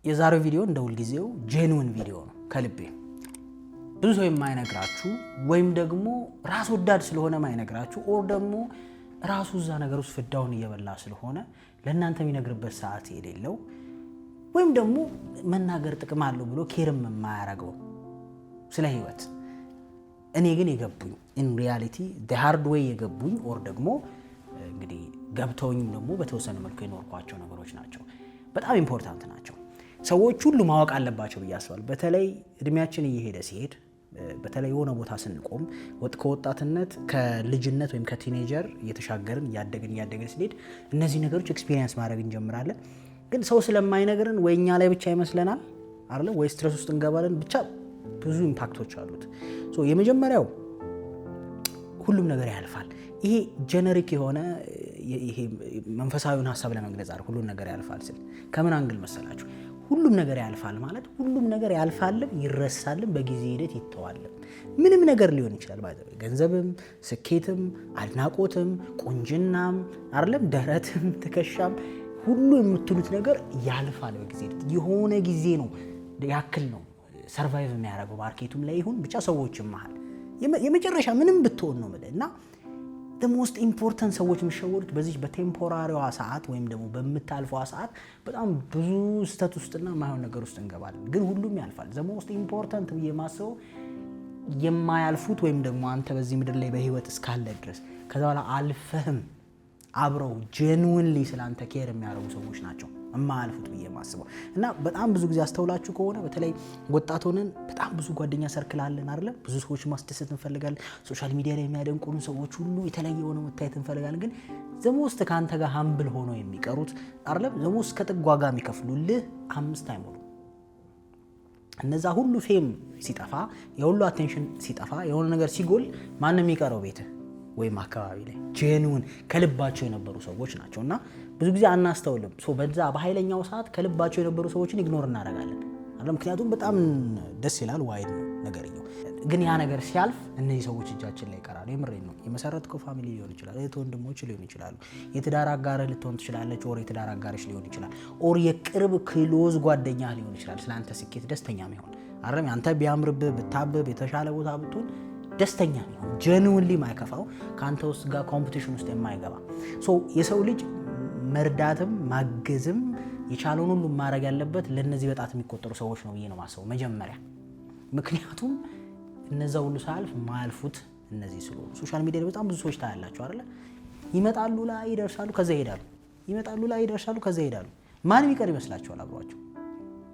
የዛሬው ቪዲዮ እንደውል ጊዜው ጄኑዊን ቪዲዮ ነው ከልቤ ብዙ ሰው የማይነግራችሁ ወይም ደግሞ ራስ ወዳድ ስለሆነ ማይነግራችሁ ኦር ደግሞ ራሱ እዛ ነገር ውስጥ ፍዳውን እየበላ ስለሆነ ለእናንተ የሚነግርበት ሰዓት የሌለው ወይም ደግሞ መናገር ጥቅም አለው ብሎ ኬርም የማያረገው ስለ ህይወት እኔ ግን የገቡኝ in reality the hard way የገቡኝ ኦር ደግሞ እንግዲህ ገብተውኝም ደግሞ በተወሰነ መልኩ የኖርኳቸው ነገሮች ናቸው በጣም ኢምፖርታንት ናቸው ሰዎች ሁሉ ማወቅ አለባቸው ብያስባል በተለይ እድሜያችን እየሄደ ሲሄድ በተለይ የሆነ ቦታ ስንቆም ከወጣትነት ከልጅነት ወይም ከቲኔጀር እየተሻገርን ያደግን ሲሄድ እነዚህ ነገሮች ኤክስፒሪየንስ ማድረግ እንጀምራለን ግን ሰው ስለማይነግረን ወይኛ ላይ ብቻ ይመስለናል አይደል ወይ ስትረስ ውስጥ እንገባለን ብቻ ብዙ ኢምፓክቶች አሉት ሶ የመጀመሪያው ሁሉም ነገር ያልፋል ይሄ ጀነሪክ የሆነ ይሄ መንፈሳዊውን ሐሳብ ለመግለጽ አይደል ሁሉም ነገር ያልፋል ስል ከምን አንግል መሰላችሁ ሁሉም ነገር ያልፋል ማለት ሁሉም ነገር ያልፋልም ይረሳልም በጊዜ ሂደት ይተዋልም ምንም ነገር ሊሆን ይችላል ማለት ገንዘብም ስኬትም አድናቆትም ቁንጅናም አይደለም ደረትም ተከሻም ሁሉ የምትሉት ነገር ያልፋል በጊዜ ሂደት የሆነ ጊዜ ነው ያክል ነው ሰርቫይቭ የሚያደርገው ማርኬቱም ላይ ይሁን ብቻ ሰዎችም መሃል የመጨረሻ ምንም ብትሆን ነው ማለት እና the most important ሰዎች የሚሸወዱት በዚህ በቴምፖራሪዋ ሰዓት ወይም ደግሞ በመታልፈዋ ሰዓት በጣም ብዙ ስህተት ውስጥና ማይሆን ነገር ውስጥ እንገባለን ግን ሁሉም ያልፋል the most important የማሰው የማያልፉት ወይም ደግሞ አንተ በዚህ ምድር ላይ በህይወት እስካለ ድረስ ከዛ በኋላ አልፈህም አብረው genuinely ስላንተ ኬር የሚያደርጉ ሰዎች ናቸው የማያልፉት የማስበው እና በጣም ብዙ ጊዜ አስተውላችሁ ከሆነ በተለይ ወጣት ሆነን በጣም ብዙ ጓደኛ ሰርክል አለን አይደል ብዙ ሰዎች ማስደሰት እንፈልጋለን ሶሻል ሚዲያ ላይ የሚያደንቁን ሰዎች ሁሉ የተለየ ሆነ መታየት እንፈልጋለን ግን ዘሞስት ካንተ ጋር ሃምብል ሆኖ የሚቀሩት አይደል ዘሞስት ከጥጓጋ የሚከፍሉልህ 5 አይሞሉ እነዛ ሁሉ ፌም ሲጠፋ የሁሉ አቴንሽን ሲጠፋ የሆነ ነገር ሲጎል ማንም የሚቀረው ቤት ወይም አካባቢ ላይ ጄኑዊን ከልባቸው የነበሩ ሰዎች ናቸውና ብዙ ጊዜ አናስተውልም ሶ በዛ በኃይለኛው ሰዓት ከልባቸው የነበሩ ሰዎችን ኢግኖር እናደርጋለን አይደል ምክንያቱም በጣም ደስ ይላል ዋይድ ነገርየው ግን ያ ነገር ሲያልፍ እነዚህ ሰዎች እጃችን ላይ ይቀራሉ የምሬን ነው የመሰረትከው ፋሚሊ ሊሆን ይችላል እህት ወንድሞች ሊሆን ይችላሉ የትዳር አጋርህ ልትሆን ትችላለች ኦር የትዳር አጋርሽ ሊሆን ይችላል ኦር የቅርብ ክሎዝ ጓደኛ ሊሆን ይችላል ስላንተ ስኬት ደስተኛ የሚሆን አይደል አንተ ቢያምርብህ ብታብብ የተሻለ ቦታ ብትሆን ደስተኛ ነው ጄኑዊንሊ ማይከፋው ካንተ ውስጥ ጋር ኮምፒቲሽን ውስጥ የማይገባ ሶ የሰው ልጅ መርዳትም ማገዝም የቻለውን ሁሉ ማድረግ ያለበት ለነዚህ በጣት የሚቆጠሩ ሰዎች ነው ብዬ ነው ማሰው መጀመሪያ ምክንያቱም እነዛ ሁሉ ሳልፍ ማልፉት እነዚህ ስለሆኑ ሶሻል ሚዲያ ላይ በጣም ብዙ ሰዎች ታያላችሁ አይደል ይመጣሉ ላይ ይደርሳሉ ከዛ ይሄዳሉ ይመጣሉ ላይ ይደርሳሉ ከዛ ይሄዳሉ ማን ይቀር ይመስላችኋል አብሯቸው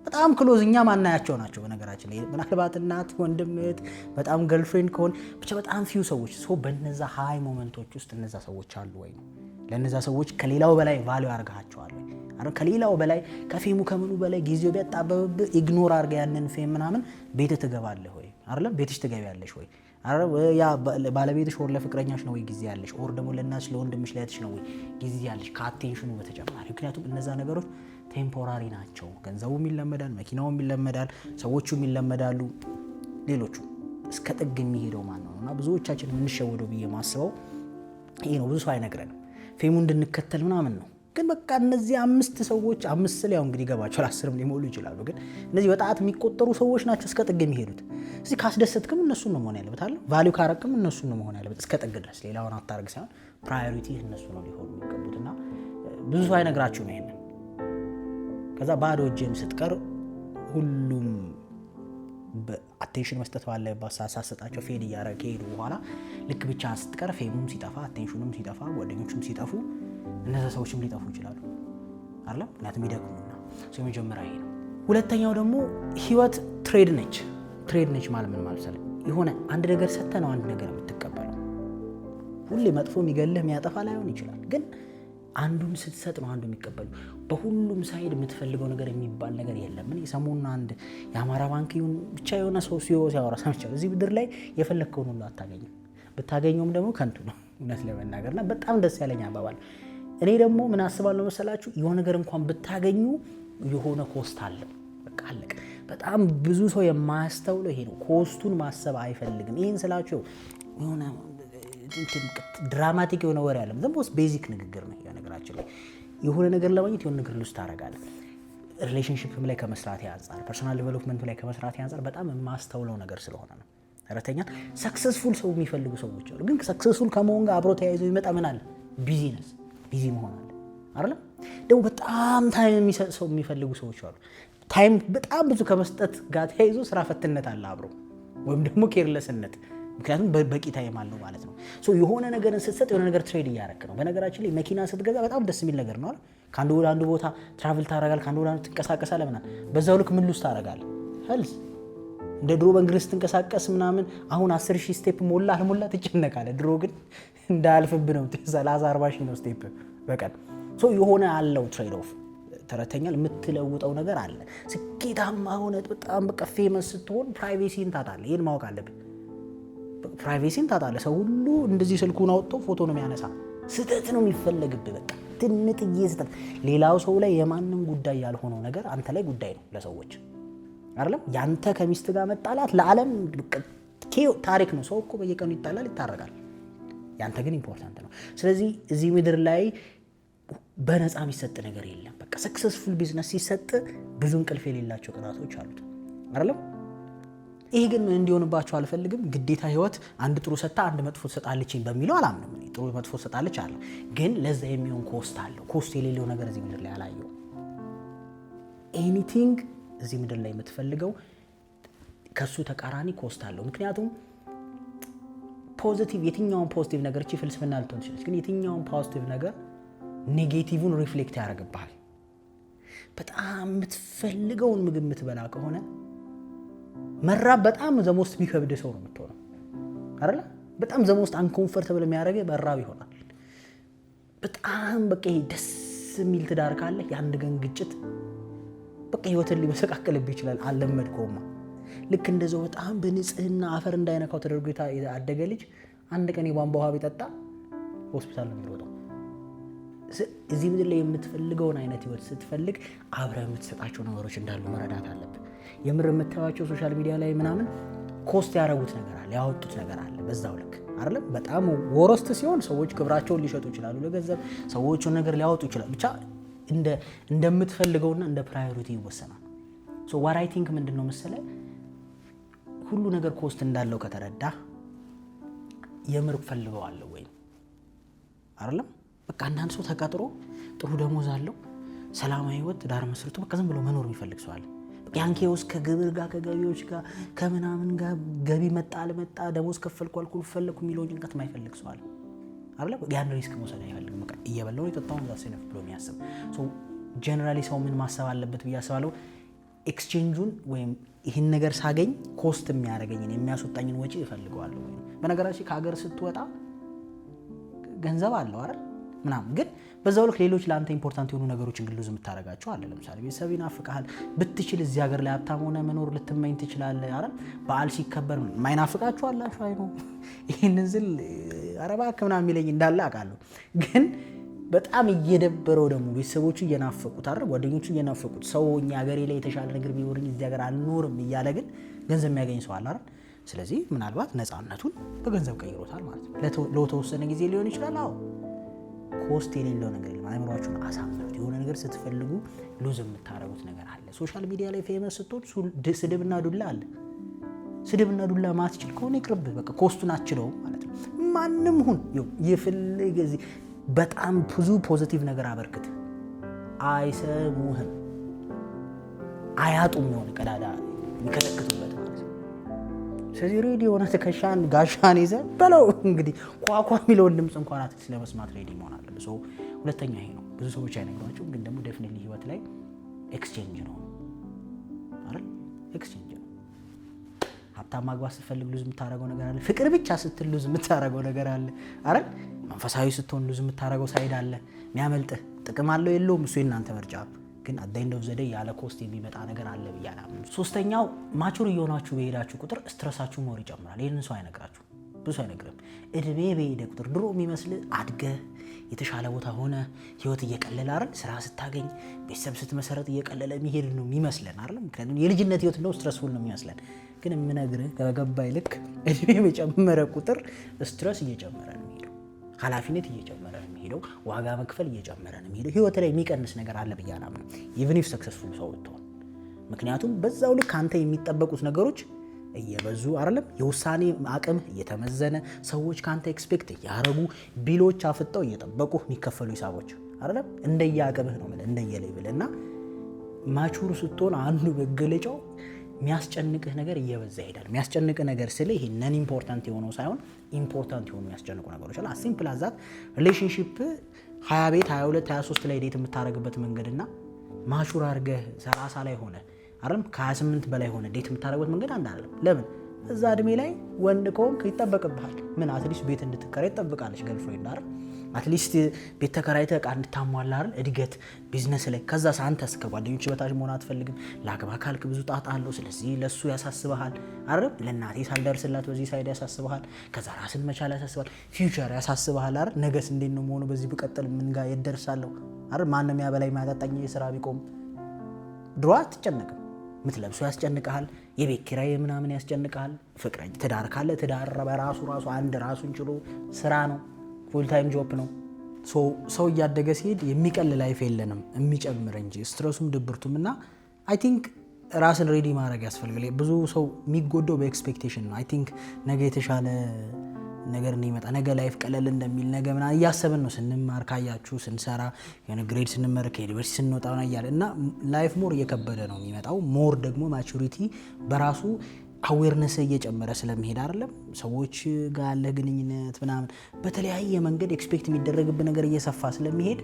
በጣም ክሎዝኛ ማናያቸው ናቸው በነገራችን ላይ ምናልባት እናት ወንድምት በጣም ገርልፍሬንድ ከሆነ ብቻ በጣም ፊው ሰዎች ሶ በነዛ ሃይ ሞመንቶች ውስጥ እነዛ ሰዎች አሉ ወይ ነው ለነዛ ሰዎች ከሌላው በላይ ቫልዩ አርጋቸዋል አይደል ከሌላው በላይ ከፌሙ ከመኑ በላይ ጊዜው ቢያጣበብ ኢግኖር አርጋ ያንን ፌም ምናምን ቤት ትገባለህ ወይ አይደል ቤትሽ ትገቢያለሽ ወይ አይደል ያ ባለቤትሽ ወር ለፍቅረኛሽ ነው ወይ ጊዜ ያለሽ ኦር ደግሞ ለናሽ ለወንድምሽ ለእህትሽ ነው ወይ ጊዜ ያለሽ ከአቴንሽኑ በተጨማሪ ምክንያቱም እነዛ ነገሮች ቴምፖራሪ ናቸው ገንዘቡም ይለመዳል መኪናውም ይለመዳል ሰዎቹም ይለመዳሉ ሌሎቹ እስከ ጥግ የሚሄደው ማን ነውና ብዙዎቻችን የምንሸወደው ብዬ ማስበው ይሄ ነው ብዙ ሰው አይነግረንም ፌሙ እንድንከተል ምናምን ነው ግን በቃ እነዚህ 5 ሰዎች 5 ላይ እንግዲህ ገባቸው 10 ሊሞሉ ይችላሉ ግን እነዚህ በጣት የሚቆጠሩ ሰዎች ናቸው እስከ ጥግ የሚሄዱት እዚህ ካስደሰትክም እነሱን ነው መሆን ያለበት አይደል ቫልዩ ካረክም እነሱን ነው መሆን ያለበት እስከ ጥግ ድረስ ሌላውን አታርግ ሳይሆን ፕራዮሪቲ እነሱ ነው ሊሆኑ የሚገቡትና ብዙ ሰው አይነግራችሁም ይሄን ከዛ ባዶ እጅን ስትቀር ሁሉም በአቴንሽን መስጠት ባለበት ሳሳሰጣቸው ፌድ ያረከ ሄዱ በኋላ ልክ ብቻ ስትቀር ፌሙም ሲጠፋ አቴንሽኑም ሲጠፋ ጓደኞቹም ሲጠፉ እነዛ ሰዎችም ሊጠፉ ይችላሉ አይደል ምክንያቱም ይደክሙና ሶ የመጀመሪያ ይሄ ነው ሁለተኛው ደግሞ ህይወት ትሬድ ነች ማለት ምን ማለት ነው የሆነ አንድ ነገር ሰጥተህ ነው አንድ ነገር የምትቀበለው ሁሌ መጥፎ የሚገልህ የሚያጠፋ ላይሆን ይችላል ግን አንዱን ስትሰጥ ነው አንዱ የሚቀበሉ በሁሉም ሳይድ የምትፈልገው ነገር የሚባል ነገር የለም ምን ሰሞኑን አንድ የአማራ ባንክ ይሁን ብቻ የሆነ ሰው ሲያወራ ሰምቻለሁ እዚህ ብድር ላይ የፈለከውን ሁሉ አታገኝም ብታገኘውም ደግሞ ከንቱ ነው እውነት ለመናገርና በጣም ደስ ያለኝ አባባል እኔ ደግሞ ምን አስባለሁ መሰላችሁ የሆነ ነገር እንኳን ብታገኙ የሆነ ኮስት አለው በቃ አለቀ በጣም ብዙ ሰው የማያስተውለው ይሄ ነው ኮስቱን ማሰብ አይፈልግም ይሄን ስላችሁ የሆነ ድራማቲክ የሆነ ወሬ አይደለም ዘሞስ ቤዚክ ንግግር ነው ያ ነገራችን ላይ የሆነ ነገር ለማግኘት የሆነ ነገር ልውስጥ ታረጋለህ ሪሌሽንሺፕም ላይ ከመስራት ያንጻር ፐርሰናል ዴቨሎፕመንት ላይ ከመስራት ያንጻር በጣም የማስተውለው ነገር ስለሆነ ነው። ተረተኛ ሰክሰስፉል ሰው የሚፈልጉ ሰዎች አሉ። ግን ሰክሰስፉል ከመሆን ጋር አብሮ ተያይዞ ይመጣ ምን አለ? ቢዚነስ፣ ቢዚ መሆን አለ አይደል? ደግሞ በጣም ታይም የሚሰጥ ሰው የሚፈልጉ ሰዎች አሉ። ታይም በጣም ብዙ ከመስጠት ጋር ተያይዞ ስራ ፈትነት አለ አብሮ፣ ወይም ደግሞ ኬርለስነት። ምክንያቱም በቂ ታይም አለው ማለት ነው። ሶ የሆነ ነገርን ስትሰጥ የሆነ ነገር ትሬድ እያደረክ ነው። በነገራችን ላይ መኪና ስትገዛ በጣም ደስ የሚል ነገር ነው አይደል? ከአንዱ ወደ አንዱ ቦታ ትራቭል ታደርጋለህ፣ ከአንዱ ወደ አንዱ ትንቀሳቀሳለህ ምናምን። በዛው ልክ ምን ሉስ ታደርጋለህ? ሄልዝ። እንደ ድሮ በእንግሊዝ ትንቀሳቀስ ምናምን አሁን 10,000 ስቴፕ ሞላ አልሞላ ትጨነቃለህ። ድሮ ግን እንዳያልፍብህ ነው 30-40 ነው ስቴፕ በቀን። ሶ የሆነ አለው ትሬድ ኦፍ ተረተኛል የምትለውጠው ነገር አለ። ስኬታማ ሆነ በጣም በቃ ፌመስ ስትሆን ፕራይቬሲን ታጣለህ። ይሄን ማወቅ አለብህ። ፕራይቬሲን ታጣለህ። ሰው ሁሉ እንደዚህ ስልኩን አውጥቶ ፎቶ ነው የሚያነሳ። ስህተት ነው የሚፈለግብህ። በቃ ትንጥዬ ስህተት። ሌላው ሰው ላይ የማንም ጉዳይ ያልሆነው ነገር አንተ ላይ ጉዳይ ነው ለሰዎች አይደለም። ያንተ ከሚስት ጋር መጣላት ለዓለም ታሪክ ነው። ሰው እኮ በየቀኑ ይጣላል፣ ይታረቃል። ያንተ ግን ኢምፖርታንት ነው። ስለዚህ እዚህ ምድር ላይ በነፃ የሚሰጥ ነገር የለም። በቃ ሰክሰስፉል ቢዝነስ ሲሰጥ ብዙ እንቅልፍ የሌላቸው ቀናቶች አሉት አይደለም። ይሄ ግን እንዲሆንባቸው አልፈልግም። ግዴታ ህይወት አንድ ጥሩ ሰጣ አንድ መጥፎ ትሰጣለች በሚለው አላምንም። ጥሩ መጥፎ ትሰጣለች አለ፣ ግን ለዛ የሚሆን ኮስት አለው። ኮስት የሌለው ነገር እዚህ ምድር ላይ አላየው። ኤኒቲንግ እዚህ ምድር ላይ የምትፈልገው ከሱ ተቃራኒ ኮስት አለው። ምክንያቱም ፖዚቲቭ የትኛውን ፖዚቲቭ ነገር እቺ ፍልስፍና ልትሆን ትችላለች፣ ግን የትኛውን ፖዚቲቭ ነገር ኔጌቲቭን ሪፍሌክት ያደርግብሃል። በጣም የምትፈልገውን ምግብ የምትበላ ከሆነ መራብ በጣም ዘሞስት የሚከብድ ሰው ነው የምትሆነው አይደል? በጣም ዘሞስት አንኮምፎርታብል የሚያደርገው መራብ ይሆናል። በጣም በቃ ደስ የሚል ትዳር ካለ የአንድ ቀን ግጭት በቃ ህይወትን ሊመሰቃቀልብህ ይችላል። አልለመድከውማ። ልክ እንደዛው በጣም በንጽህና አፈር እንዳይነካው ተደርጎ ያደገ ልጅ አንድ ቀን የቧንቧ ውሃ ቢጠጣ ሆስፒታል ነው የሚሮጠው። እዚህ ምድር ላይ የምትፈልገውን አይነት ህይወት ስትፈልግ አብረህ የምትሰጣቸው ነገሮች እንዳሉ መረዳት አለብህ። የምር የምታዩቸው ሶሻል ሚዲያ ላይ ምናምን ኮስት ያደረጉት ነገር አለ፣ ያወጡት ነገር አለ። በዛው ልክ አይደለም። በጣም ወረስት ሲሆን ሰዎች ክብራቸውን ሊሸጡ ይችላሉ ለገንዘብ፣ ሰዎቹን ነገር ሊያወጡ ይችላሉ። ብቻ እንደምትፈልገውና እንደ ፕራዮሪቲ ይወሰናል። ሶ ዋት አይ ቲንክ ምንድነው መሰለህ፣ ሁሉ ነገር ኮስት እንዳለው ከተረዳ የምር ፈልገዋለሁ ወይ አይደለም። በቃ አንዳንድ ሰው ተቀጥሮ ጥሩ ደሞዝ አለው፣ ሰላማዊ ህይወት ዳር መስርቶ በቃ ዝም ብሎ መኖር የሚፈልግ ሰው አለ። ያንኬ ውስጥ ከግብር ጋር ከገቢዎች ጋር ከምናምን ጋር ገቢ መጣ አልመጣ ደሞዝ ከፈልኩ አልኩ ፈለኩ የሚለው ጭንቀት የማይፈልግ ሰው አለ አይደል? ያን ሪስክ መውሰድ አይፈልግም። በቃ እየበላው የጠጣውን ዛስ ነው ብሎ የሚያስብ ሶ ጀነራሊ ሰው ምን ማሰብ አለበት ብዬ አስባለሁ፣ ኤክስቼንጁን ወይም ይህን ነገር ሳገኝ ኮስት የሚያደርገኝን የሚያስወጣኝን ወጪ እፈልገዋለሁ ወይ። በነገራችን ከሀገር ስትወጣ ገንዘብ አለው አይደል ምናምን፣ ግን በዛው ልክ ሌሎች ለአንተ ኢምፖርታንት የሆኑ ነገሮችን ግን ሉዝ የምታደርጋቸው አለ። ለምሳሌ ቤተሰብ ይናፍቅሃል። ብትችል እዚህ ሀገር ላይ ሀብታም ሆነ መኖር ልትመኝ ትችላለህ አይደል? በዓል ሲከበር ማይናፍቃችሁ አላችሁ። አይ ነው ይህንን ዝል አረባክ ምናምን የሚለኝ እንዳለ አውቃለሁ። ግን በጣም እየደበረው ደግሞ ቤተሰቦቹ እየናፈቁት አይደል? ጓደኞቹ እየናፈቁት ሰው እኛ ሀገሬ ላይ የተሻለ ነገር ቢኖርኝ እዚህ ሀገር አልኖርም እያለ ግን ገንዘብ የሚያገኝ ሰው አለ አይደል? ስለዚህ ምናልባት ነፃነቱን በገንዘብ ቀይሮታል ማለት ነው። ለተወሰነ ጊዜ ሊሆን ይችላል። አዎ ኮስት የሌለው ነገር የለም። አእምሯችሁን አሳምኑት። የሆነ ነገር ስትፈልጉ ሉዝ የምታረጉት ነገር አለ። ሶሻል ሚዲያ ላይ ፌመስ ስትሆን ስድብና ዱላ አለ። ስድብና ዱላ ማትችል ከሆነ ይቅርብ። በቃ ኮስቱን አትችለውም ማለት ነው። ማንም ሁን ይፈልግ እዚህ በጣም ብዙ ፖዚቲቭ ነገር አበርክት፣ አይሰሙህም። አያጡም የሆነ ቀዳዳ የሚከለክቱበት ማለት ነው። ስለዚህ ሬዲ የሆነ ትከሻን ጋሻን ይዘህ በለው እንግዲህ ኳኳ የሚለውን ድምፅ እንኳን አትክስ ለመስማት ሬዲ መሆን አለብህ። ሶ ሁለተኛ ይሄ ነው። ብዙ ሰዎች አይነግሯቸውም፣ ግን ደግሞ ዴፊኒትሊ ህይወት ላይ ኤክስቼንጅ ነው አይደል? ኤክስቼንጅ ነው። ሀብታም ማግባት ስትፈልግ ሉዝ የምታደርገው ነገር አለ። ፍቅር ብቻ ስትል ሉዝ የምታደርገው ነገር አለ አይደል? መንፈሳዊ ስትሆን ሉዝ የምታደርገው ሳይድ አለ። የሚያመልጥህ ጥቅም አለው የለውም እሱ የእናንተ ምርጫ፣ ግን አዳይንደው ዘዴ ያለ ኮስት የሚመጣ ነገር አለ ብያለሁ። ሶስተኛው ማቹር እየሆናችሁ በሄዳችሁ ቁጥር ስትረሳችሁ ሞር ይጨምራል። ይህንን ሰው አይነግራችሁ፣ ብዙ አይነግርም። እድሜ በሄደ ቁጥር ድሮ የሚመስል አድገህ የተሻለ ቦታ ሆነ ህይወት እየቀለለ አይደል? ስራ ስታገኝ ቤተሰብ ስትመሰረት እየቀለለ የሚሄድ ነው የሚመስለን አይደል? ምክንያቱም የልጅነት ህይወት ነው ስትረስፉል ነው የሚመስለን። ግን የምነግርህ ከገባኝ ልክ እድሜ በጨመረ ቁጥር ስትረስ እየጨመረ ነው የሚሄደው። ኃላፊነት እየጨመረ ነው የሚሄደው። ዋጋ መክፈል እየጨመረ ነው የሚሄደው። ህይወት ላይ የሚቀንስ ነገር አለ ብዬ አላምንም ኢቭን ኢፍ ሰክሰስፉል ሰው ብትሆን። ምክንያቱም በዛው ልክ አንተ የሚጠበቁት ነገሮች እየበዙ አይደለም፣ የውሳኔ አቅም እየተመዘነ ሰዎች ካንተ ኤክስፔክት ያረጉ ቢሎች አፍጠው እየጠበቁ የሚከፈሉ ሂሳቦች አይደለም እንደየአቅምህ ነው ማለት እንደየሌቭልና ማቹር ስትሆን አንዱ መገለጫው የሚያስጨንቅህ ነገር እየበዛ ይሄዳል። የሚያስጨንቅህ ነገር ስለ ይሄ ነን ኢምፖርታንት የሆነው ሳይሆን ኢምፖርታንት የሆኑ የሚያስጨንቁ ነገሮች አሉ። ሲምፕል አዛት ሪሌሽንሺፕ 20 ቤት 22 23 ላይ ዴት የምታረግበት መንገድና ማቹር አድርገህ 30 ላይ ሆነ አይደለም ከ28 በላይ ሆነ ዴት የምታረግበት መንገድ አንድ አይደለም። ለምን እዛ እድሜ ላይ ወንድ ከሆንክ ይጠበቅብሃል ምን አትሊስት ቤት እንድትከራይ ይጠብቃለች ገርልፍሬንድ አይደል፣ አትሊስት ቤት ተከራይተህ ዕቃ እንድታሟላ አይደል፣ እድገት ቢዝነስ ላይ። ከዛ አንተስ ከጓደኞች በታች መሆን አትፈልግም። ላግባ ካልክ ብዙ ጣጣ አለው። ስለዚህ ለሱ ያሳስበሃል አይደል፣ ለእናቴ ሳልደርስላት በዚህ ሳይድ ያሳስበሃል። ከዛ ራስን መቻል ያሳስበሃል። ፊውቸር ያሳስበሃል አይደል፣ ነገስ እንዴት ነው መሆኑ፣ በዚህ ብቀጥል ምን ጋር ይደርሳለሁ አይደል፣ ማንም ያበላይ ማያጠጣኝ ስራ ቢቆም። ድሮ አትጨነቅም። ምትለብሰው ያስጨንቃል፣ የቤት ኪራይ ምናምን ያስጨንቃል። ፍቅረኛ ትዳር ካለ ትዳር በራሱ አንድ ራሱን ችሎ ስራ ነው፣ ፉል ታይም ጆብ ነው። ሰው እያደገ ሲሄድ የሚቀል ላይፍ የለንም የሚጨምር እንጂ ስትረሱም ድብርቱም። እና አይ ቲንክ ራስን ሬዲ ማድረግ ያስፈልጋል። ብዙ ሰው የሚጎደው በኤክስፔክቴሽን ነው። አይ ቲንክ ነገ የተሻለ ነገር እንደሚመጣ ነገ ላይፍ ቀለል እንደሚል ነገ ምናምን እያሰብን ነው ስንማር። ካያችሁ ስንሰራ የሆነ ግሬድ ስንመረቅ ከዩኒቨርሲቲ ስንወጣ ነው እያለ እና ላይፍ ሞር እየከበደ ነው የሚመጣው። ሞር ደግሞ ማቹሪቲ በራሱ አዌርነስ እየጨመረ ስለሚሄድ አይደለም ሰዎች ጋር ያለ ግንኙነት ምናምን በተለያየ መንገድ ኤክስፔክት የሚደረግብህ ነገር እየሰፋ ስለሚሄድ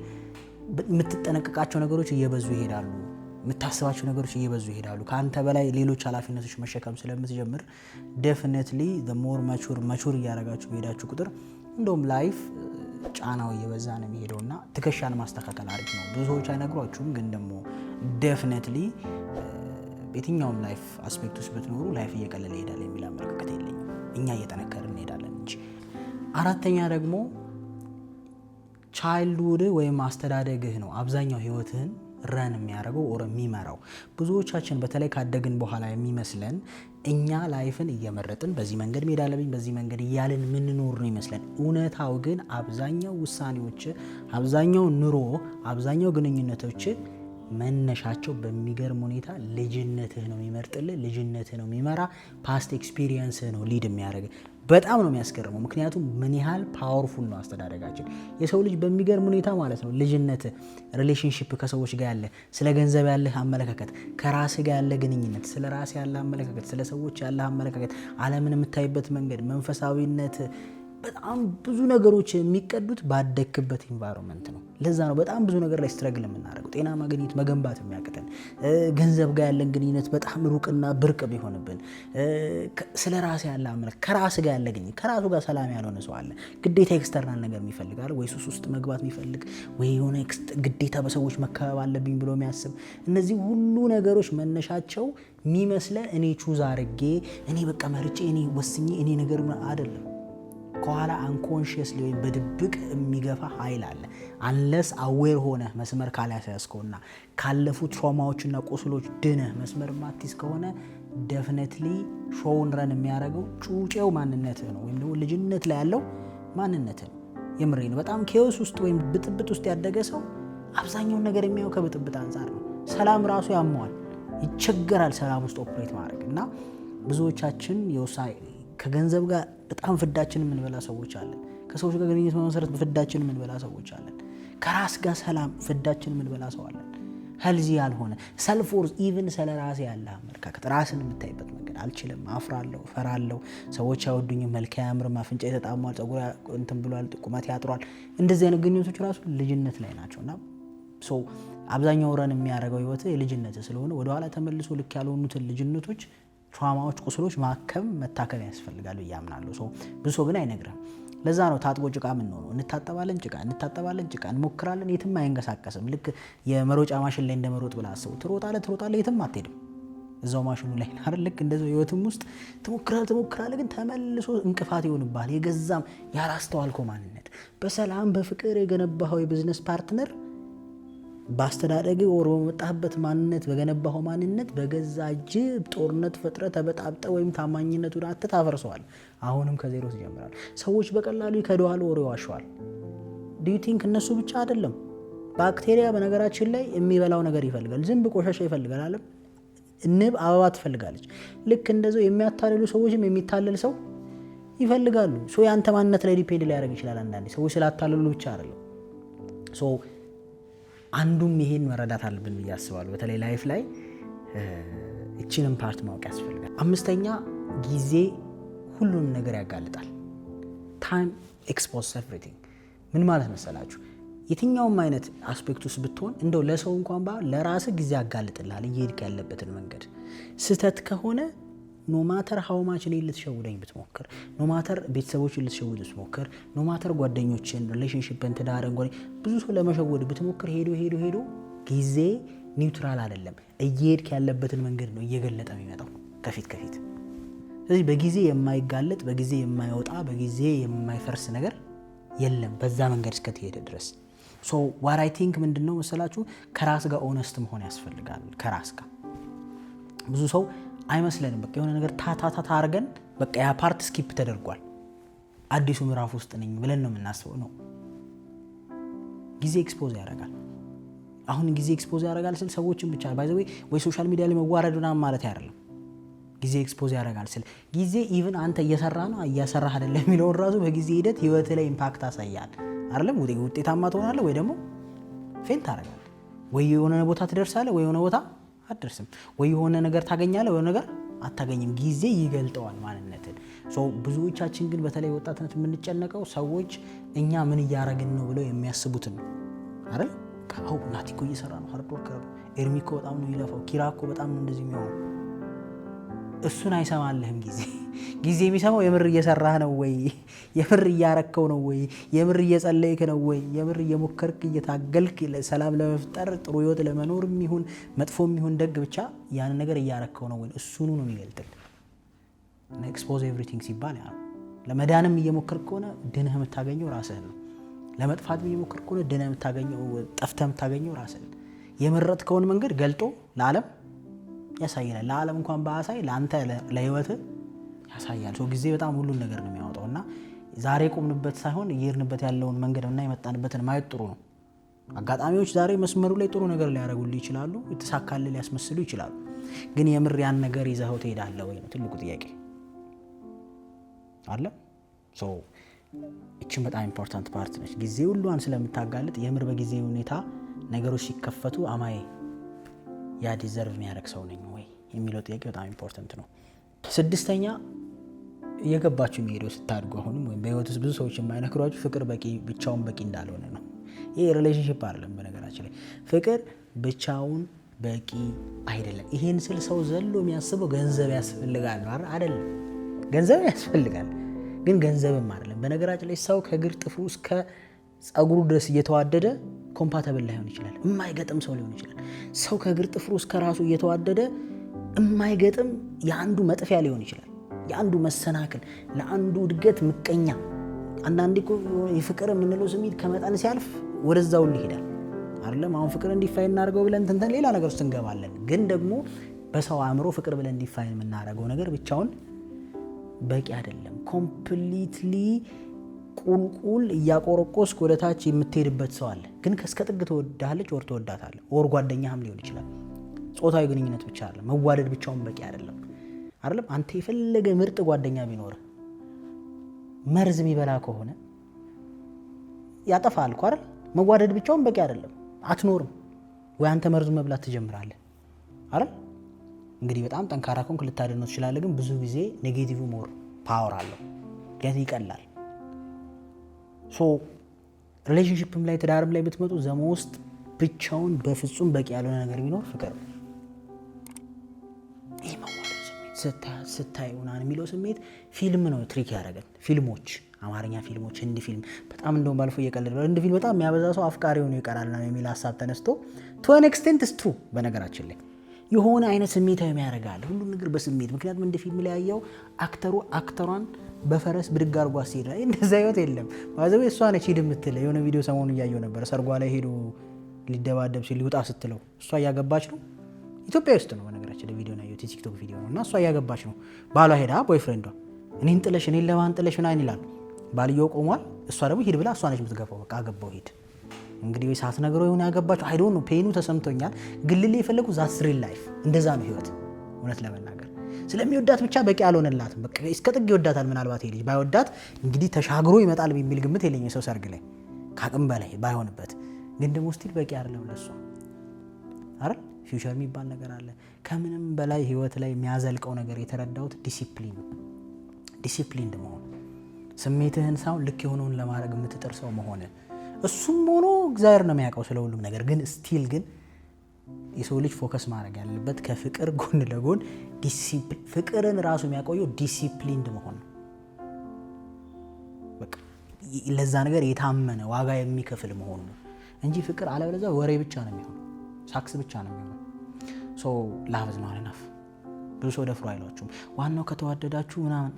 የምትጠነቀቃቸው ነገሮች እየበዙ ይሄዳሉ። የምታስባቸው ነገሮች እየበዙ ይሄዳሉ። ከአንተ በላይ ሌሎች ኃላፊነቶች መሸከም ስለምትጀምር ዴፊኒትሊ ዘ ሞር ማቹር እያደረጋችሁ በሄዳችሁ ቁጥር እንደውም ላይፍ ጫናው እየበዛ ነው የሚሄደውና ትከሻን ማስተካከል አሪፍ ነው። ብዙ ሰዎች አይነግሯችሁም፣ ግን ደግሞ ዴፊኒትሊ የትኛውም ላይፍ አስፔክት ውስጥ ብትኖሩ ላይፍ እየቀለለ ይሄዳል የሚል አመለካከት የለኝም። እኛ እየጠነከርን እንሄዳለን እንጂ። አራተኛ ደግሞ ቻይልድሁድ ወይም አስተዳደግህ ነው አብዛኛው ህይወትህን ረን የሚያደርገው ኦር የሚመራው። ብዙዎቻችን በተለይ ካደግን በኋላ የሚመስለን እኛ ላይፍን እየመረጥን በዚህ መንገድ መሄድ አለብኝ በዚህ መንገድ እያልን ምንኖር ነው ይመስለን። እውነታው ግን አብዛኛው ውሳኔዎች፣ አብዛኛው ኑሮ፣ አብዛኛው ግንኙነቶች መነሻቸው በሚገርም ሁኔታ ልጅነትህ ነው የሚመርጥልህ፣ ልጅነትህ ነው የሚመራ፣ ፓስት ኤክስፒሪየንስህ ነው ሊድ የሚያደርግ። በጣም ነው የሚያስገርመው። ምክንያቱም ምን ያህል ፓወርፉል ነው አስተዳደጋችን። የሰው ልጅ በሚገርም ሁኔታ ማለት ነው ልጅነት፣ ሪሌሽንሺፕ ከሰዎች ጋር ያለ፣ ስለ ገንዘብ ያለህ አመለካከት፣ ከራስ ጋር ያለ ግንኙነት፣ ስለ ራስ ያለ አመለካከት፣ ስለ ሰዎች ያለ አመለካከት፣ ዓለምን የምታይበት መንገድ፣ መንፈሳዊነት፣ በጣም ብዙ ነገሮች የሚቀዱት ባደክበት ኢንቫይሮንመንት ነው። ለዛ ነው በጣም ብዙ ነገር ላይ ስትረግል የምናደርገው። ጤናማ ግንኙነት መገንባት የሚያቅተን፣ ገንዘብ ጋር ያለን ግንኙነት በጣም ሩቅና ብርቅ ቢሆንብን፣ ስለ ራስ ያለ አመለካከት፣ ከራስ ጋር ያለ ግንኙነት፣ ከራሱ ጋር ሰላም ያልሆነ ሰው አለ። ግዴታ ኤክስተርናል ነገር የሚፈልጋል ወይ ሱስ ውስጥ መግባት የሚፈልግ ወይ የሆነ ግዴታ በሰዎች መከበብ አለብኝ ብሎ የሚያስብ። እነዚህ ሁሉ ነገሮች መነሻቸው የሚመስለን እኔ ቹዝ አድርጌ እኔ በቃ መርጬ እኔ ወስኜ እኔ ነገር አይደለም። ከኋላ አንኮንሽየስሊ ወይም በድብቅ የሚገፋ ኃይል አለ። አንለስ አዌር ሆነህ መስመር ካላያስያዝከውና ካለፉ ትራውማዎችና ቁስሎች ድነህ መስመር ማትይዝ ከሆነ ዴፊኒትሊ ሾውን ረን የሚያደርገው ጩጬው ማንነትህ ነው፣ ወይም ደግሞ ልጅነት ላይ ያለው ማንነትህ ነው። የምሬ ነው። በጣም ኬዎስ ውስጥ ወይም ብጥብጥ ውስጥ ያደገ ሰው አብዛኛውን ነገር የሚያየው ከብጥብጥ አንጻር ነው። ሰላም ራሱ ያመዋል፣ ይቸገራል ሰላም ውስጥ ኦፕሬት ማድረግ። እና ብዙዎቻችን ከገንዘብ ጋር በጣም ፍዳችን የምንበላ ሰዎች አለን። ከሰዎች ጋር ግንኙነት በመሰረት ፍዳችን የምንበላ ሰዎች አለን። ከራስ ጋር ሰላም ፍዳችን የምንበላ ሰው አለን። ሄልዚ ያልሆነ ሰልፍ ወርዝ፣ ኢቭን ስለ ራሴ ያለ አመለካከት፣ ራስን የምታይበት መንገድ፣ አልችልም፣ አፍራለሁ፣ ፈራለሁ፣ ሰዎች አይወዱኝም፣ መልክ አያምርም፣ አፍንጫ የተጣሟል፣ ፀጉር እንትን ብሏል፣ ቁመት ያጥሯል። እንደዚህ አይነት ግንኙነቶች ራሱ ልጅነት ላይ ናቸውና አብዛኛው ረን የሚያደርገው ህይወት የልጅነት ስለሆነ ወደኋላ ተመልሶ ልክ ያልሆኑትን ልጅነቶች፣ ትራውማዎች፣ ቁስሎች ማከም መታከም ያስፈልጋል ብዬ አምናለሁ። ብዙ ሰው ግን አይነግርም። ለዛ ነው ታጥቦ ጭቃ የምንሆነው። እንታጠባለን ጭቃ እንሞክራለን፣ የትም አይንቀሳቀስም። ልክ የመሮጫ ማሽን ላይ እንደመሮጥ ብላ አስቡ። ትሮጣለህ፣ የትም አትሄድም፣ እዛው ማሽኑ ላይ አይደል? ልክ እንደዛው ህይወትም ውስጥ ትሞክራለህ፣ ግን ተመልሶ እንቅፋት ይሆንብሃል። የገዛም ያላስተዋልከው ማንነት፣ በሰላም በፍቅር የገነባኸው የቢዝነስ ፓርትነር በአስተዳደግ ወር በመጣህበት ማንነት በገነባው ማንነት በገዛ እጅ ጦርነት ፈጥረ ተበጣብጠ ወይም ታማኝነቱን አትታፈርሰዋል። አሁንም ከዜሮ ትጀምራል። ሰዎች በቀላሉ ይከደዋል፣ ወሬ ዋሸዋል። ዱ ዩ ቲንክ እነሱ ብቻ አይደለም። ባክቴሪያ በነገራችን ላይ የሚበላው ነገር ይፈልጋል። ዝንብ ቆሻሻ ይፈልጋል አለም። ንብ አበባ ትፈልጋለች። ልክ እንደዛው የሚያታልሉ ሰዎችም የሚታለል ሰው ይፈልጋሉ። ሶ ያንተ ማንነት ላይ ዲፔንድ ሊያደርግ ይችላል። አንዳንዴ ሰዎች ስላታለሉ ብቻ አይደለም። ሶ አንዱም ይሄን መረዳት አለብን ብዬ አስባለሁ። በተለይ ላይፍ ላይ እቺንም ፓርት ማወቅ ያስፈልጋል። አምስተኛ ጊዜ ሁሉንም ነገር ያጋልጣል። ታይም ኤክስፖዝስ ኤቭሪቲንግ። ምን ማለት መሰላችሁ? የትኛውም አይነት አስፔክት ውስጥ ብትሆን እንደው ለሰው እንኳን ለራስህ ጊዜ ያጋልጥልሃል። እየሄድክ ያለበትን መንገድ ስህተት ከሆነ ኖማተር ሃውማች እኔ ልትሸውደኝ ብትሞክር፣ ኖማተር ቤተሰቦችን ልትሸውድ ብትሞክር፣ ኖማተር ጓደኞችን፣ ሪሌሽንሽፕን፣ ትዳርን፣ ብዙ ሰው ለመሸወድ ብትሞክር ሄዶ ጊዜ ኒውትራል አይደለም። እየሄድክ ያለበትን መንገድ ነው እየገለጠ የሚመጣው ከፊት። ስለዚህ በጊዜ የማይጋለጥ በጊዜ የማይወጣ በጊዜ የማይፈርስ ነገር የለም በዛ መንገድ እስከተሄደ ድረስ። ሶ ዋት አይ ቲንክ ምንድነው መሰላችሁ ከራስ ጋር ኦነስት መሆን ያስፈልጋል። ከራስ ጋር ብዙ ሰው አይመስለንም። በቃ የሆነ ነገር ታታታ አድርገን በቃ ያ ፓርት ስኪፕ ተደርጓል አዲሱ ምዕራፍ ውስጥ ነኝ ብለን ነው የምናስበው። ነው ጊዜ ኤክስፖዝ ያደርጋል። አሁን ጊዜ ኤክስፖዝ ያደርጋል ስል ሰዎችን ብቻ ባይ ዘ ዌይ ወይ ሶሻል ሚዲያ ላይ መዋረድና ማለት አይደለም። ጊዜ ኤክስፖዝ ያደርጋል ስል ጊዜ ኢቭን አንተ እየሰራ ነው እያሰራህ አይደለም የሚለውን ራሱ በጊዜ ሂደት ህይወት ላይ ኢምፓክት አሳያል አይደለም። ውጤታማ ትሆናለህ ወይ ደግሞ ፌል ታደርጋለህ። ወይ የሆነ ቦታ ትደርሳለህ ወይ የሆነ ቦታ አትደርስም። ወይ የሆነ ነገር ታገኛለህ ወይ ነገር አታገኝም። ጊዜ ይገልጠዋል ማንነትን። ብዙዎቻችን ግን በተለይ ወጣትነት የምንጨነቀው ሰዎች እኛ ምን እያረግን ነው ብለው የሚያስቡትን ነው አይደል? ካው ናቲኮ እየሰራ ነው ሃርድ ወርክ፣ ኤርሚኮ በጣም ነው ይለፋው፣ ኪራኮ በጣም ነው እንደዚህ የሚሆነው። እሱን አይሰማልህም ጊዜ የሚሰማው የምር እየሰራህ ነው ወይ፣ የምር እያረከው ነው ወይ፣ የምር እየጸለይክ ነው ወይ፣ የምር እየሞከርክ እየታገልክ ሰላም ለመፍጠር ጥሩ ህይወት ለመኖር የሚሆን መጥፎም ይሁን ደግ ብቻ ያን ነገር እያረከው ነው ወይ፣ እሱኑ ነው የሚገልጥል። ኤክስፖዝ ኤቭሪቲንግ ሲባል ያ ለመዳንም እየሞከርክ ከሆነ ድነህ የምታገኘው ራስህን ነው። ለመጥፋት እየሞከርክ ከሆነ ድነህ የምታገኘው ጠፍተህ የምታገኘው ራስህን። የመረጥከውን መንገድ ገልጦ ለዓለም ያሳያል። ለዓለም እንኳን ባያሳይ ለአንተ ለህይወት ያሳያል። ጊዜ በጣም ሁሉን ነገር ነው የሚያወጣው እና ዛሬ ቆምንበት ሳይሆን እየሄድንበት ያለውን መንገድና የመጣንበትን ማየት ጥሩ ነው። አጋጣሚዎች ዛሬ መስመሩ ላይ ጥሩ ነገር ሊያደርጉልህ ይችላሉ፣ የተሳካልህ ሊያስመስሉ ይችላሉ። ግን የምር ያን ነገር ይዘኸው ትሄዳለህ ወይ ነው ትልቁ ጥያቄ አለ። እቺን በጣም ኢምፖርታንት ፓርት ነች። ጊዜ ሁሉን ስለምታጋልጥ የምር በጊዜ ሁኔታ ነገሮች ሲከፈቱ አማዬ ያ ዲዘርቭ የሚያደርግ ሰው ነኝ ወይ የሚለው ጥያቄ በጣም ኢምፖርታንት ነው። ስድስተኛ እየገባችሁ የሚሄደው ስታድጉ አሁንም ወይም በህይወት ውስጥ ብዙ ሰዎች የማይነግሯችሁ ፍቅር ብቻውን በቂ እንዳልሆነ ነው። ይሄ ሪሌሽንሺፕ አይደለም። በነገራችን ላይ ፍቅር ብቻውን በቂ አይደለም። ይሄን ስል ሰው ዘሎ የሚያስበው ገንዘብ ያስፈልጋል ነው አይደለም። ገንዘብ ያስፈልጋል ግን ገንዘብም አይደለም። በነገራችን ላይ ሰው ከእግር ጥፍሩ እስከ ጸጉሩ ድረስ እየተዋደደ ኮምፓተብል ላይሆን ይችላል። የማይገጥም ሰው ሊሆን ይችላል። ሰው ከእግር ጥፍሩ እስከ ራሱ እየተዋደደ የማይገጥም የአንዱ መጥፊያ ሊሆን ይችላል። የአንዱ መሰናክል፣ ለአንዱ እድገት ምቀኛ። አንዳንዴ እኮ የፍቅር የምንለው ስሜት ከመጠን ሲያልፍ ወደዛው ይሄዳል አይደለም። አሁን ፍቅር እንዲፋይን እናደርገው ብለን እንትን ሌላ ነገር ውስጥ እንገባለን። ግን ደግሞ በሰው አእምሮ ፍቅር ብለን እንዲፋይን የምናደርገው ነገር ብቻውን በቂ አይደለም። ኮምፕሊትሊ ቁልቁል እያቆረቆስክ ወደ ታች የምትሄድበት ሰው አለ። ግን እስከ ጥግ ትወዳለች ወር ትወዳታለህ። ወር ጓደኛህም ሊሆን ይችላል። ጾታዊ ግንኙነት ብቻ አይደለም፣ መዋደድ ብቻውን በቂ አይደለም። አንተ የፈለገ ምርጥ ጓደኛ ቢኖር መርዝ የሚበላ ከሆነ ያጠፋል እኮ አይደል? መዋደድ ብቻውን በቂ አይደለም፣ አትኖርም። ወይ አንተ መርዙ መብላት ትጀምራለህ አይደል? እንግዲህ በጣም ጠንካራ ከሆንክ ልታድነው ትችላለህ። ግን ብዙ ጊዜ ኔጌቲቭ ሞር ፓወር አለው፣ ገት ይቀላል። ሪሌሽንሺፕም ላይ ትዳርም ላይ ብትመጡ ዘመ ውስጥ ብቻውን በፍጹም በቂ ያልሆነ ነገር ቢኖር ፍቅር ነው። ይህ መዋደድ ስሜት ስታይ ሆናን የሚለው ስሜት ፊልም ነው ትሪክ ያደረገን። ፊልሞች፣ አማርኛ ፊልሞች፣ ህንድ ፊልም በጣም እንደውም ባልፎ እየቀለደ ህንድ ፊልም በጣም የሚያበዛ ሰው አፍቃሪ ሆኖ ይቀራል ነው የሚል ሀሳብ ተነስቶ ቱ አን ኤክስቴንት ኢዝ ትሩ። በነገራችን ላይ የሆነ አይነት ስሜታዊ የሚያደርጋል ሁሉም ነገር በስሜት። ምክንያቱም እንደ ፊልም ላይ ያየው አክተሩ አክተሯን በፈረስ ብድግ አድርጓ ሲሄድ እንደዛ ህይወት የለም። ባዘው እሷ ነች ሂድ የምትል የሆነ ቪዲዮ ሰሞኑን እያየው ነበር። ሰርጓ ላይ ሄዶ ሊደባደብ ሲል ሊወጣ ስትለው እሷ እያገባች ነው። ኢትዮጵያ ውስጥ ነው በነገራችን ቪዲዮ ነው ያየሁት፣ የቲክቶክ ቪዲዮ ነው። እና እሷ እያገባች ነው። ባሏ ሄዳ ቦይፍሬንዷ እኔን ጥለሽ እኔን ለማን ጥለሽ ምናምን ይላል። ባልየው ቆሟል። እሷ ደግሞ ሂድ ብላ እሷ ነች የምትገፋው። በቃ አገባው ሂድ። እንግዲህ ወይ ሳትነግረው የሆነ ያገባቸው አይ ዶንት ኖ ፔኑ ተሰምቶኛል። ግን ልል የፈለኩት ዛትስ ሪል ላይፍ እንደዛ ነው ህይወት። እውነት ለመናገር ስለሚወዳት ብቻ በቂ አልሆነላትም። በቃ እስከ ጥግ ይወዳታል። ምናልባት ይሄ ልጅ ባይወዳት እንግዲህ ተሻግሮ ይመጣል የሚል ግምት የለኝም። ሰው ሰርግ ላይ ካቅም በላይ ባይሆንበት ግን ደግሞ ስቲል በቂ አይደለም ለሷ አይደል? ፊውቸር የሚባል ነገር አለ። ከምንም በላይ ህይወት ላይ የሚያዘልቀው ነገር የተረዳሁት ዲሲፕሊን ነው። ዲሲፕሊን መሆን ስሜትህን ሳይሆን ልክ የሆነውን ለማድረግ የምትጥር ሰው መሆን። እሱም ሆኖ እግዚአብሔር ነው የሚያውቀው ስለ ሁሉም ነገር። ግን ስቲል ግን የሰው ልጅ ፎከስ ማድረግ ያለበት ከፍቅር ጎን ለጎን ዲሲፕሊን፣ ፍቅርን ራሱ የሚያቆየው ዲሲፕሊንድ መሆን ነው። በቃ ለዛ ነገር የታመነ ዋጋ የሚከፍል መሆኑ ነው እንጂ ፍቅር አለበለዚያ ወሬ ብቻ ነው የሚሆነው፣ ሳክስ ብቻ ነው የሚሆነው። ሶ ላቭ ኢዝ ኖት ኢነፍ። ብዙ ሰው ደፍሮ አይሏችሁም። ዋናው ከተዋደዳችሁ ምናምን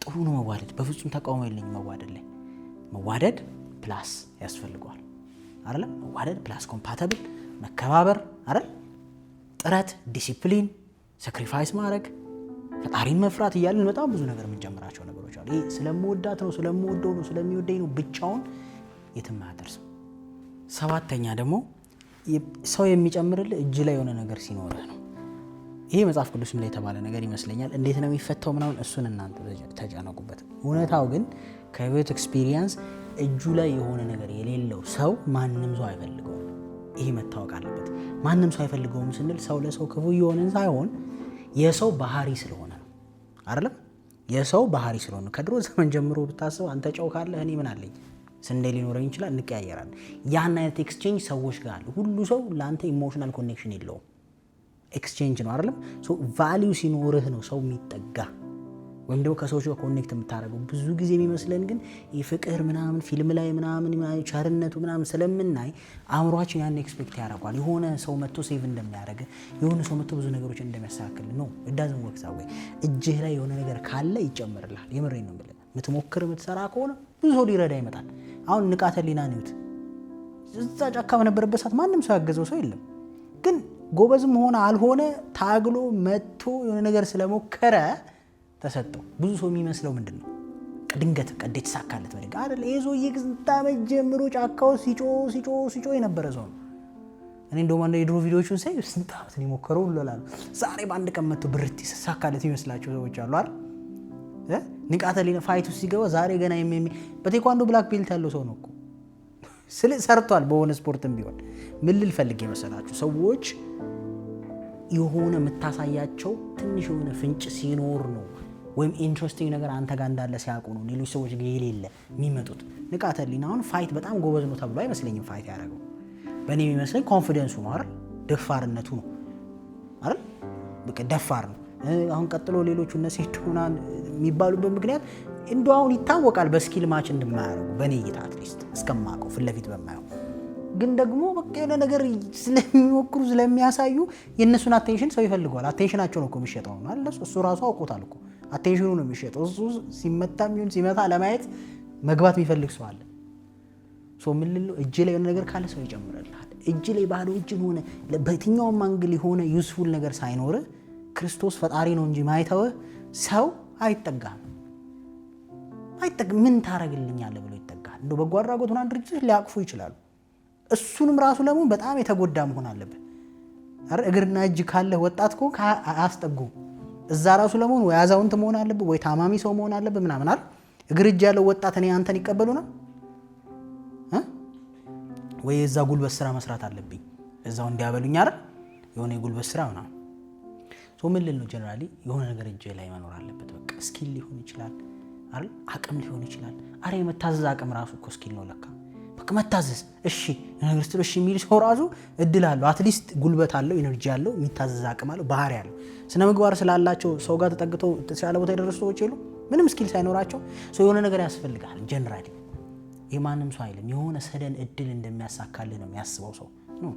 ጥሩ ነው መዋደድ። በፍጹም ተቃውሞ የለኝም መዋደድ ላይ። መዋደድ ፕላስ ያስፈልገዋል አይደል? መዋደድ ፕላስ ኮምፓቲብል መከባበር አይደል? ጥረት፣ ዲሲፕሊን፣ ሳክሪፋይስ ማድረግ፣ ፈጣሪን መፍራት እያልን በጣም ብዙ ነገር የምንጨምራቸው ነገሮች አሉ። ይሄ ስለምወዳት ነው ስለምወደው ነው ስለሚወደኝ ነው ብቻውን የትም አያደርስም። ሰባተኛ ደግሞ ሰው የሚጨምርልህ እጅ ላይ የሆነ ነገር ሲኖርህ ነው። ይሄ መጽሐፍ ቅዱስም ላይ የተባለ ነገር ይመስለኛል። እንዴት ነው የሚፈታው ምናምን እሱን እናንተ ተጨነቁበት። እውነታው ግን ከህይወት ኤክስፒሪየንስ እጁ ላይ የሆነ ነገር የሌለው ሰው ማንም ሰው አይፈልገውም። ይሄ መታወቅ አለበት። ማንም ሰው አይፈልገውም ስንል ሰው ለሰው ክፉ የሆነን ሳይሆን የሰው ባህሪ ስለሆነ ነው አይደለም? የሰው ባህሪ ስለሆነ ከድሮ ዘመን ጀምሮ ብታስብ አንተ ጨው ካለህ እኔ ምን አለኝ ስንዴ ሊኖረኝ ይችላል፣ እንቀያየራለን። ያን አይነት ኤክስቼንጅ ሰዎች ጋር አለ። ሁሉ ሰው ለአንተ ኢሞሽናል ኮኔክሽን የለውም። ኤክስቼንጅ ነው አይደለም? ቫሊዩ ሲኖርህ ነው ሰው የሚጠጋ ወይም ደግሞ ከሰዎች ጋር ኮኔክት የምታደርገው። ብዙ ጊዜ የሚመስለን ግን የፍቅር ምናምን ፊልም ላይ ምናምን ቸርነቱ ምናምን ስለምናይ አእምሯችን ያን ኤክስፔክት ያደርጓል። የሆነ ሰው መጥቶ ሴቭ እንደሚያደርግ፣ የሆነ ሰው መጥቶ ብዙ ነገሮችን እንደሚያስተካክል ነው። እዳዝን ወቅት ወይ እጅህ ላይ የሆነ ነገር ካለ ይጨምርልሃል። የምሬን ነው ብለህ የምትሞክር የምትሰራ ከሆነ ብዙ ሰው ሊረዳ ይመጣል። አሁን ንቃተ ህሊና ነውት እዛ ጫካ በነበረበት ሰዓት ማንም ሰው ያገዘው ሰው የለም። ግን ጎበዝም ሆነ አልሆነ ታግሎ መጥቶ የሆነ ነገር ስለሞከረ ተሰጠው። ብዙ ሰው የሚመስለው ምንድን ነው ድንገት ቀዴ ተሳካለት ማለት አይደል? ይሄ ሰውዬ ከስንት ጀምሮ ጫካው ሲጮ የነበረ ሰው ነው። እኔ እንደውም አንድ የድሮ ቪዲዮዎችን ሳይ ስንት ዓመት ነው የሞከረው ይላሉ። ዛሬ በአንድ ቀን መጥቶ ብርት ተሳካለት ይመስላቸው ሰዎች አሉ አይደል? ንቃተ ህሊና ፋይት ውስጥ ሲገባ ዛሬ ገና በቴኳንዶ ብላክ ቤልት ያለው ሰው ነው እኮ ሰርቷል። በሆነ ስፖርትም ቢሆን ምን ልል ፈልጌ መሰላችሁ? ሰዎች የሆነ የምታሳያቸው ትንሽ የሆነ ፍንጭ ሲኖር ነው ወይም ኢንትረስቲንግ ነገር አንተ ጋር እንዳለ ሲያውቁ ነው ሌሎች ሰዎች ጋር የሌለ የሚመጡት። ንቃተ ህሊና አሁን ፋይት በጣም ጎበዝ ነው ተብሎ አይመስለኝም። ፋይት ያደረገው በእኔ የሚመስለኝ ኮንፊደንሱ ነው አይደል? ደፋርነቱ ነው አይደል? በቃ ደፋር ነው። አሁን ቀጥሎ ሌሎቹ እነ ሴቶና የሚባሉበት ምክንያት እንደው አሁን ይታወቃል በስኪል ማች እንደማያደርጉ በእኔ እይታ አትሊስት እስከማውቀው ፊት ለፊት በማየው ግን ደግሞ በቃ የሆነ ነገር ስለሚሞክሩ ስለሚያሳዩ የእነሱን አቴንሽን ሰው ይፈልገዋል። አቴንሽናቸው ነው እኮ የሚሸጠው ነው አይደል? እሱ ራሱ አውቆታል እኮ አቴንሽኑ ነው የሚሸጠው። እሱ ሲመታም ይሁን ሲመታ ለማየት መግባት የሚፈልግ ሰው አለ። ሶ ምን ልለው እጅ ላይ የሆነ ነገር ካለ ሰው ይጨምርልሃል። እጅ ላይ ባዶ እጅ ሆነ በየትኛውም አንግል የሆነ ዩዝፉል ነገር ሳይኖር ክርስቶስ ፈጣሪ ነው እንጂ ማይተው ሰው አይጠጋም። ምን ታረግልኛለህ ብሎ ይጠጋል። እንደው በጎ አድራጎት ሆነ ድርጅቶች ሊያቅፉ ይችላሉ። እሱንም ራሱ ለምን በጣም የተጎዳ መሆን አለበት አይደል? እግርና እጅ ካለ ወጣት እኮ አያስጠጉም። እዛ ራሱ ለምን ወይ አዛውንት መሆን አለበት ወይ ታማሚ ሰው መሆን አለበት ምናምን አይደል? እግር እጅ ያለው ወጣት እኔ አንተን ይቀበሉና ወይ እዛ ጉልበት ስራ መስራት አለብኝ እዛው እንዲያበሉኝ አይደል? የሆነ የጉልበት ስራ ምናምን ሶ ምን ልል ነው ጀነራሊ የሆነ ነገር እጅ ላይ መኖር አለበት። በቃ ስኪል ሊሆን ይችላል አይደል? አቅም ሊሆን ይችላል። አረ የመታዘዝ አቅም ራሱ እኮ ስኪል ነው ለካ። በቃ መታዘዝ እሺ ነገር ስትል እሺ የሚል ሰው ራሱ እድል አለው። አትሊስት ጉልበት አለው፣ ኢነርጂ አለው፣ የሚታዘዝ አቅም አለው፣ ባህሪ አለው። ስነ ምግባር ስላላቸው ሰው ጋር ተጠግተው የተሻለ ቦታ የደረሱ ሰዎች የሉ ምንም ስኪል ሳይኖራቸው ሰው የሆነ ነገር ያስፈልጋል። ጀነራሊ የማንም ሰው አይልም የሆነ ሰደን እድል እንደሚያሳካልህ ነው የሚያስበው ሰው ነው።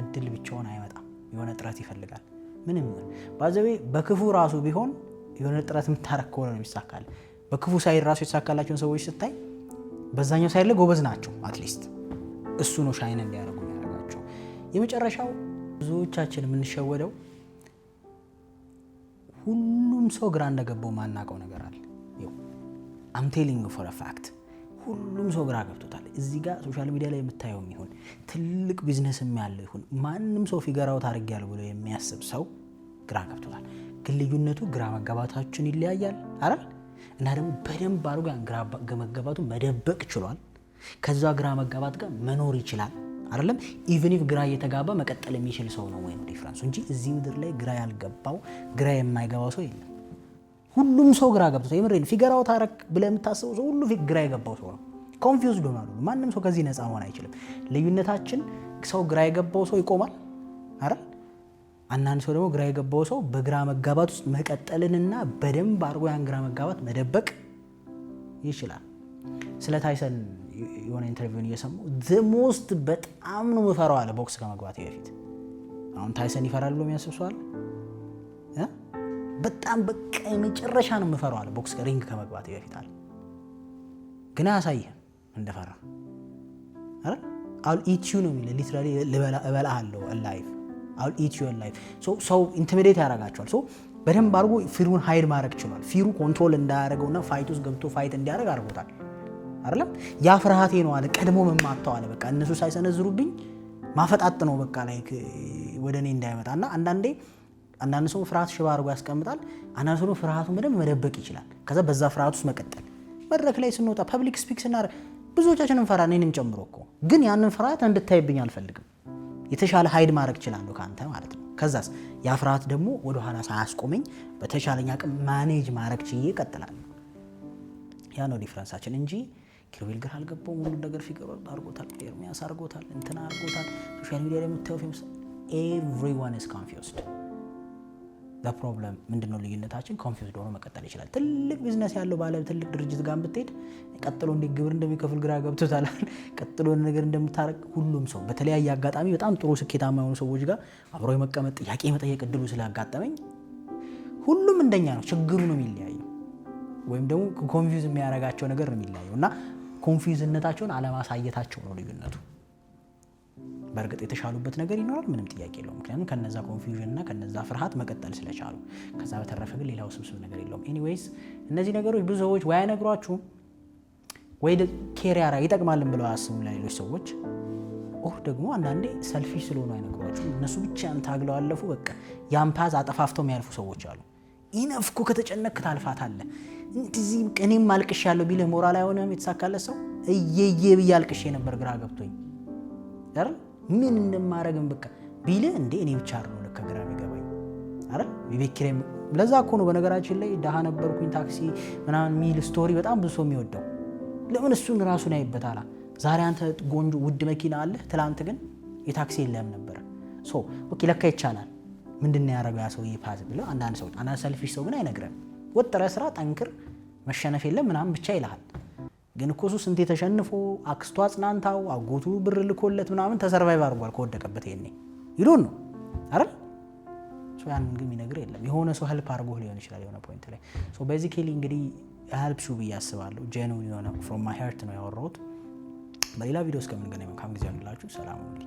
እድል ብቻውን አይመጣም፣ የሆነ ጥረት ይፈልጋል። ምንም ባዘቤ በክፉ ራሱ ቢሆን የሆነ ጥረት የምታረግ ከሆነ ነው የሚሳካል። በክፉ ሳይድ ራሱ የተሳካላቸውን ሰዎች ስታይ በዛኛው ሳይድ ላይ ጎበዝ ናቸው። አትሊስት እሱ ነው ሻይን እንዲያደርጉ የሚያደርጋቸው። የመጨረሻው ብዙዎቻችን የምንሸወደው ሁሉም ሰው ግራ እንደገባው ማናውቀው ነገር አለ። I'm telling you for a fact ሁሉም ሰው ግራ ገብቶታል። እዚህ ጋር ሶሻል ሚዲያ ላይ የምታየው ይሁን ትልቅ ቢዝነስም ያለው ይሁን ማንም ሰው ፊገራው ታርጊያል ብሎ የሚያስብ ሰው ግራ ገብቶታል። ግን ልዩነቱ ግራ መጋባታችን ይለያያል አይደል? እና ደግሞ በደንብ አድርጎ ያን ግራ መጋባቱን መደበቅ ችሏል። ከዛ ግራ መጋባት ጋር መኖር ይችላል አይደለም? ኢቭን ኢፍ ግራ እየተጋባ መቀጠል የሚችል ሰው ነው ወይ ነው ዲፈረንሱ እንጂ እዚህ ምድር ላይ ግራ ያልገባው ግራ የማይገባው ሰው የለም። ሁሉም ሰው ግራ ገብቶታል። የምሬን ፊገራው ታረክ ብለህ የምታስበው ሰው ሁሉ ግራ የገባው ሰው ነው። ኮንፊውዝድ ሆኗል። ማንም ሰው ከዚህ ነፃ መሆን አይችልም። ልዩነታችን ሰው ግራ የገባው ሰው ይቆማል አይደል? አንዳንድ ሰው ደግሞ ግራ የገባው ሰው በግራ መጋባት ውስጥ መቀጠልንና በደንብ አድርጎ ያን ግራ መጋባት መደበቅ ይችላል። ስለ ታይሰን የሆነ ኢንተርቪውን እየሰማሁ the most በጣም ነው የምፈራው አለ ቦክስ ከመግባቴ በፊት። አሁን ታይሰን ይፈራል ብሎ የሚያስብ ሰው አለ? በጣም በቃ የመጨረሻ ነው የምፈራው አለ ቦክስ ሪንግ ከመግባቴ በፊት አለ። ግን አያሳይህም እንደፈራ አይደል? I'll eat you ነው የሚለው ሊትራሊ እበላሃለሁ alive I'll eat you alive። ሰው ኢንቲሚዴት ያደርጋቸዋል። በደንብ አድርጎ ፊሩን ሃይድ ማድረግ ችሏል። ፊሩ ኮንትሮል እንዳያደርገውና ፋይት ውስጥ ገብቶ ፋይት እንዲያደርግ አድርጎታል አይደለም? ያ ፍርሃቴ ነው አለ ቀድሞ መማታው አለ። በቃ እነሱ ሳይሰነዝሩብኝ ማፈጣጥ ነው በቃ ላይክ ወደኔ እንዳይመጣና አንዳንድ ሰው ፍርሃት ሽባ አድርጎ ያስቀምጣል። አንዳንድ ሰው ፍርሃቱን በደንብ መደበቅ ይችላል። ከዛ በዛ ፍርሃት ውስጥ መቀጠል። መድረክ ላይ ስንወጣ ፐብሊክ ስፒክ ስናደርግ ብዙዎቻችን እንፈራለን፣ እኔንም ጨምሮ እኮ። ግን ያንን ፍርሃት እንድታይብኝ አልፈልግም። የተሻለ ሃይድ ማድረግ እችላለሁ ካንተ ማለት ነው። ከዛስ ያ ፍርሃት ደግሞ ወደ ኋላ ሳያስቆመኝ በተሻለኛ አቅም ማኔጅ ማድረግ ችዬ እቀጥላለሁ። ያ ነው ዲፈረንሳችን እንጂ ኪሩቤል ግራ አልገባውም። ሁሉ ነገር ፊገር አድርጎታል፣ ኤርሚያስ አድርጎታል፣ እንትና አድርጎታል። ሶሻል ሚዲያ ላይ የምታየው ፌመስ everyone is confused። the problem ምንድነው ልዩነታችን? ኮንፊውዝድ ሆኖ መቀጠል ይችላል። ትልቅ ቢዝነስ ያለው ባለ ትልቅ ድርጅት ጋር ብትሄድ ቀጥሎ እንዴት ግብር እንደሚከፍል ግራ ገብቶታል። ቀጥሎ ነገር እንደምታረቅ ሁሉም ሰው በተለያየ አጋጣሚ በጣም ጥሩ ስኬታማ የሆኑ ሰዎች ጋር አብሮ የመቀመጥ ጥያቄ መጠየቅ እድሉ ስላጋጠመኝ ሁሉም እንደኛ ነው። ችግሩ ነው የሚለያየው ወይም ደግሞ ኮንፊውዝ የሚያረጋቸው ነገር ነው የሚለያየው እና ኮንፊውዝነታቸውን አለማሳየታቸው ነው ልዩነቱ። በእርግጥ የተሻሉበት ነገር ይኖራል፣ ምንም ጥያቄ የለውም። ምክንያቱም ከነዛ ኮንፊውዥን እና ከነዛ ፍርሃት መቀጠል ስለቻሉ። ከዛ በተረፈ ግን ሌላው ስብስብ ነገር የለውም። ኤኒዌይስ እነዚህ ነገሮች ብዙ ሰዎች ወይ አይነግሯችሁም ወይ ኬሪያራ ይጠቅማልን ብለው አያስቡም ለሌሎች ሰዎች፣ ኦር ደግሞ አንዳንዴ ሰልፊሽ ስለሆኑ አይነግሯችሁም። እነሱ ብቻ ታግለው አለፉ። በቃ ያን ፓዝ አጠፋፍተው የሚያልፉ ሰዎች አሉ። ኢነፍኩ ከተጨነክ ታልፋታለህ። እንደዚህ እኔም አልቅሽ ያለው ቢልህ ሞራል አይሆንም። የተሳካለት ሰው እየየ ብዬ አልቅሽ ነበር ግራ ገብቶኝ አይደል ምን እንደማረግም በቃ ቢልህ እንዴ እኔ ብቻ አይደለም ለካ ግራ የሚገባኝ አይደል የቤት ኪራይ። ለዛ እኮ ነው በነገራችን ላይ ደሃ ነበርኩኝ ታክሲ ምናምን ሚል ስቶሪ በጣም ብዙ ሰው የሚወደው። ለምን እሱን ራሱን ያይበታል። ዛሬ አንተ ጎንጆ ውድ መኪና አለ፣ ትላንት ግን የታክሲ የለም ነበር። ኦኬ ለካ ይቻላል። ምንድነው ያደረገው ያ ሰውዬ ፓዝ ብለው አንዳንድ ሰልፊሽ ሰው ግን አይነግረም። ወጥረ ስራ ጠንክር፣ መሸነፍ የለም ምናምን ብቻ ይልሃል። ግን እኮ እሱ ስንቴ ተሸንፎ አክስቷ አጽናንታው አጎቱ ብር ልኮለት ምናምን ተሰርቫይቭ አድርጓል ከወደቀበት። ይሄኔ ይሉን ነው አይደል? ያንን ግን የሚነግር የለም። የሆነ ሰው ሄልፕ አድርጎ ሊሆን ይችላል የሆነ ፖይንት ላይ። ቤዚካሊ እንግዲህ ሄልፕ ሹ ብዬ አስባለሁ። ጄኑዊን የሆነ ፍሮም ማይ ሀርት ነው ያወራሁት። በሌላ ቪዲዮ እስከምንገናኝ መልካም ጊዜ ይሁንላችሁ። ሰላም ሁኑ።